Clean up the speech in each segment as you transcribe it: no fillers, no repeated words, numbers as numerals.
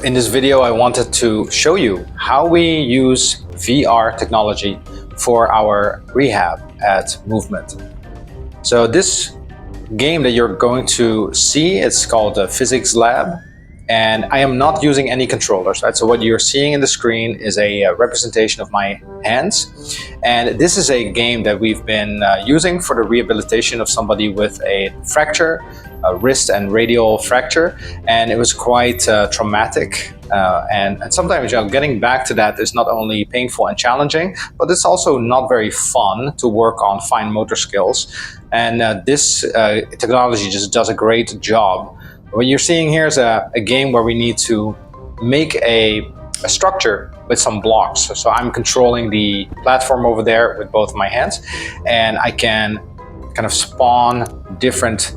In this video, I wanted to show you how we use VR technology for our rehab at Movement. So this game that you're going to see, it's called the Physics Lab, and I am not using any controllers, right? So what you're seeing in the screen is a representation of my hands, and this is a game that we've been using for the rehabilitation of somebody with a fracture, a wrist and radial fracture, and it was quite traumatic. And sometimes, getting back to that is not only painful and challenging, but it's also not very fun to work on fine motor skills. And this technology just does a great job. What you're seeing here is a game where we need to make a structure with some blocks. So I'm controlling the platform over there with both my hands, and I can kind of spawn different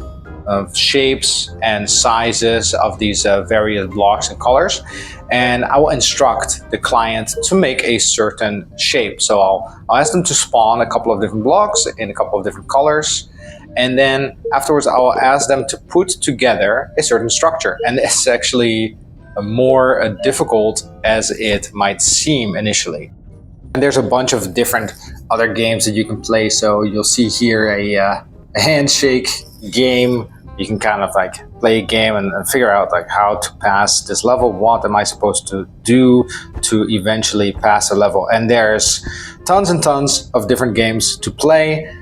shapes and sizes of these various blocks and colors, and I will instruct the client to make a certain shape. So I'll ask them to spawn a couple of different blocks in a couple of different colors, and then afterwards I will ask them to put together a certain structure. And it's actually more difficult as it might seem initially. And there's a bunch of different other games that you can play. So you'll see here a handshake game. You can kind of like play a game and figure out like how to pass this level. What am I supposed to do to eventually pass a level? And there's tons and tons of different games to play.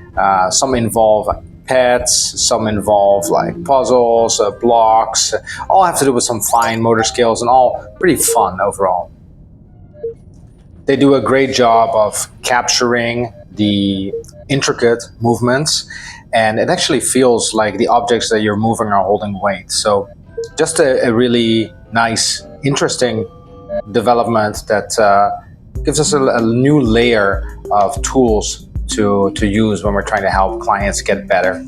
Some involve pets, some involve like puzzles, blocks, all have to do with some fine motor skills, and all pretty fun overall. They do a great job of capturing the intricate movements, and it actually feels like the objects that you're moving are holding weight. So just a really nice, interesting development that gives us a new layer of tools to use when we're trying to help clients get better.